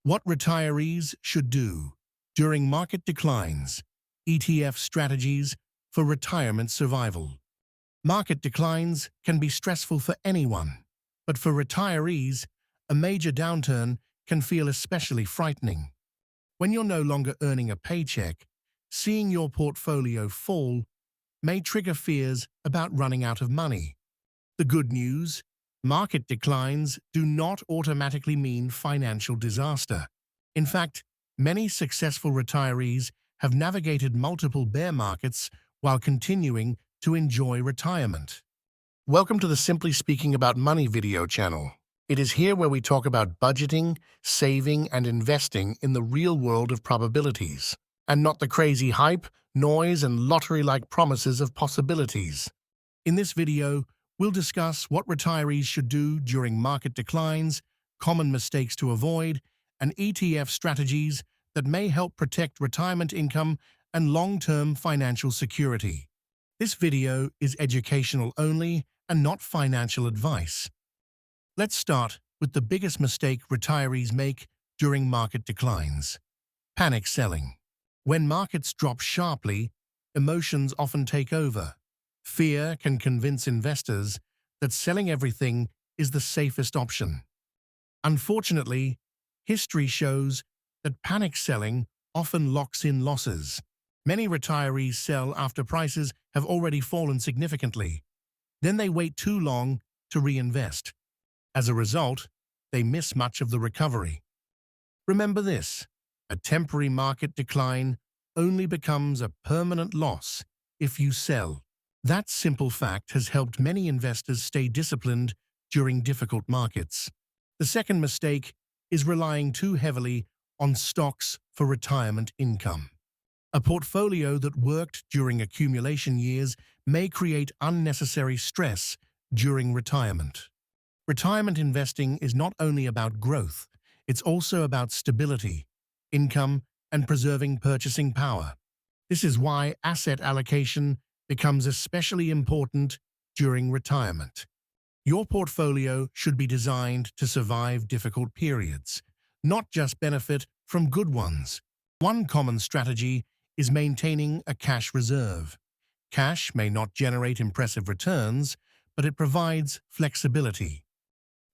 What retirees should do during market declines, ETF strategies for retirement survival. Market declines can be stressful for anyone, but for retirees, a major downturn can feel especially frightening. When you're no longer earning a paycheck, seeing your portfolio fall may trigger fears about running out of money. The good news: market declines do not automatically mean financial disaster. In fact, many successful retirees have navigated multiple bear markets while continuing to enjoy retirement. Welcome to the Simply Speaking About Money video channel. It is here where we talk about budgeting, saving, and investing in the real world of probabilities, and not the crazy hype, noise, and lottery-like promises of possibilities. In this video, we'll discuss what retirees should do during market declines, common mistakes to avoid, and ETF strategies that may help protect retirement income and long-term financial security. This video is educational only and not financial advice. Let's start with the biggest mistake retirees make during market declines: panic selling. When markets drop sharply, emotions often take over. Fear can convince investors that selling everything is the safest option. Unfortunately, history shows that panic selling often locks in losses. Many retirees sell after prices have already fallen significantly. Then they wait too long to reinvest. As a result, they miss much of the recovery. Remember this: a temporary market decline only becomes a permanent loss if you sell. That simple fact has helped many investors stay disciplined during difficult markets. The second mistake is relying too heavily on stocks for retirement income. A portfolio that worked during accumulation years may create unnecessary stress during retirement. Retirement investing is not only about growth, it's also about stability, income, and preserving purchasing power. This is why asset allocation becomes especially important during retirement. Your portfolio should be designed to survive difficult periods, not just benefit from good ones. One common strategy is maintaining a cash reserve. Cash may not generate impressive returns, but it provides flexibility.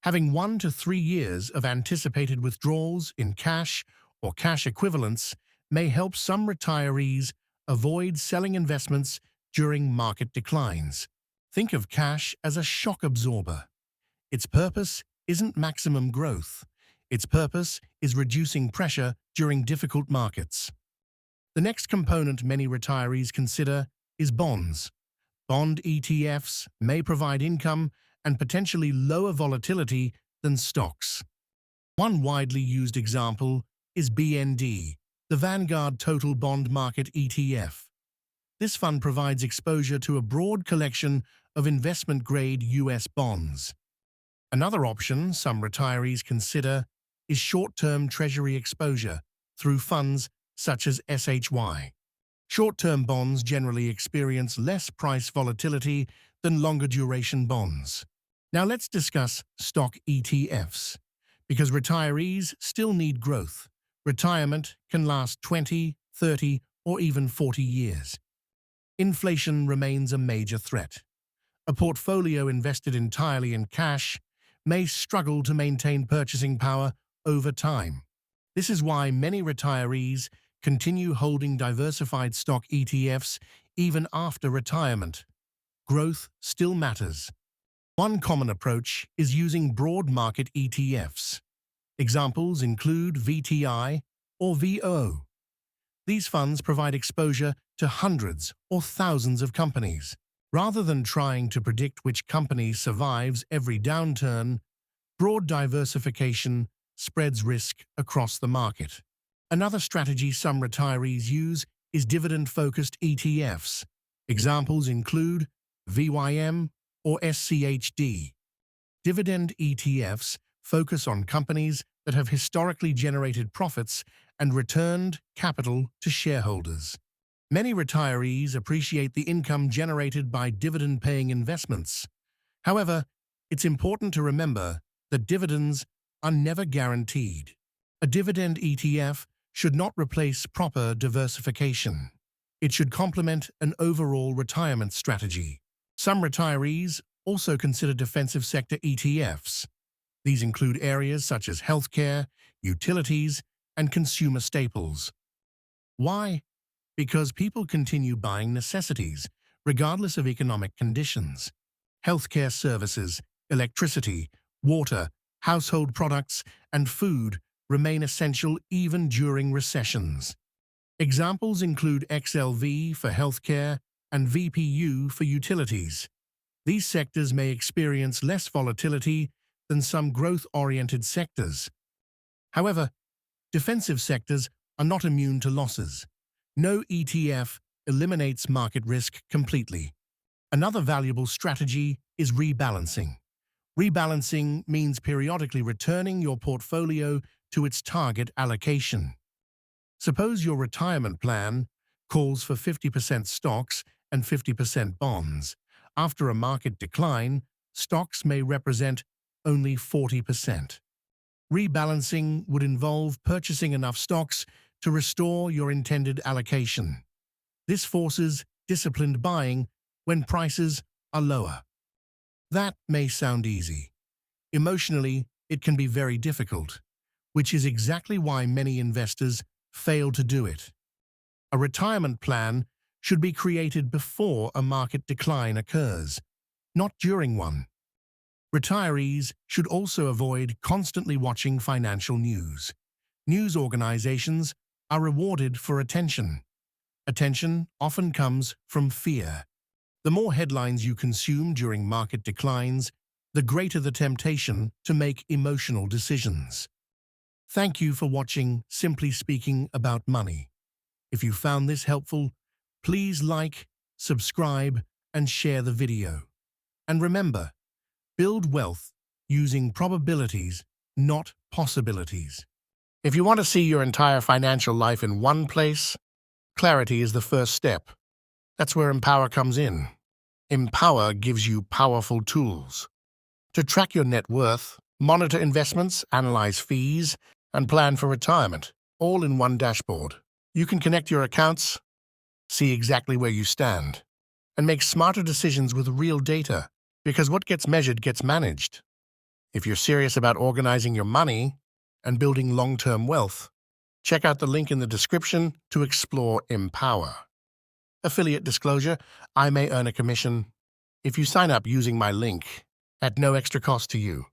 Having 1 to 3 years of anticipated withdrawals in cash or cash equivalents may help some retirees avoid selling investments during market declines. Think of cash as a shock absorber. Its purpose isn't maximum growth. Its purpose is reducing pressure during difficult markets. The next component many retirees consider is bonds. Bond ETFs may provide income and potentially lower volatility than stocks. One widely used example is BND, the Vanguard Total Bond Market ETF. This fund provides exposure to a broad collection of investment-grade U.S. bonds. Another option some retirees consider is short-term treasury exposure through funds such as SHY. Short-term bonds generally experience less price volatility than longer-duration bonds. Now let's discuss stock ETFs. Because retirees still need growth, retirement can last 20, 30, or even 40 years. Inflation remains a major threat. A portfolio invested entirely in cash may struggle to maintain purchasing power over time. This is why many retirees continue holding diversified stock ETFs even after retirement. Growth still matters. One common approach is using broad market ETFs. Examples include VTI or VO. These funds provide exposure to hundreds or thousands of companies. Rather than trying to predict which company survives every downturn, broad diversification spreads risk across the market. Another strategy some retirees use is dividend-focused ETFs. Examples include VYM or SCHD. Dividend ETFs focus on companies that have historically generated profits and returned capital to shareholders. Many retirees appreciate the income generated by dividend-paying investments. However, it's important to remember that dividends are never guaranteed. A dividend ETF should not replace proper diversification. It should complement an overall retirement strategy. Some retirees also consider defensive sector ETFs. These include areas such as healthcare, utilities, and consumer staples. Why? Because people continue buying necessities, regardless of economic conditions. Healthcare services, electricity, water, household products, and food remain essential even during recessions. Examples include XLV for healthcare and VPU for utilities. These sectors may experience less volatility than some growth-oriented sectors. However, defensive sectors are not immune to losses. No ETF eliminates market risk completely. Another valuable strategy is rebalancing. Rebalancing means periodically returning your portfolio to its target allocation. Suppose your retirement plan calls for 50% stocks and 50% bonds. After a market decline, stocks may represent only 40%. Rebalancing would involve purchasing enough stocks to restore your intended allocation. This forces disciplined buying when prices are lower. That may sound easy. Emotionally, it can be very difficult, which is exactly why many investors fail to do it. A retirement plan should be created before a market decline occurs, not during one. Retirees should also avoid constantly watching financial news. News organizations are rewarded for attention. Attention often comes from fear. The more headlines you consume during market declines, the greater the temptation to make emotional decisions. Thank you for watching Simply Speaking About Money. If you found this helpful, please like, subscribe, and share the video. And remember, build wealth using probabilities, not possibilities. If you want to see your entire financial life in one place, clarity is the first step. That's where Empower comes in. Empower gives you powerful tools to track your net worth, monitor investments, analyze fees, and plan for retirement, all in one dashboard. You can connect your accounts, see exactly where you stand, and make smarter decisions with real data, because what gets measured gets managed. If you're serious about organizing your money and building long-term wealth, check out the link in the description to explore Empower. Affiliate disclosure: I may earn a commission if you sign up using my link at no extra cost to you.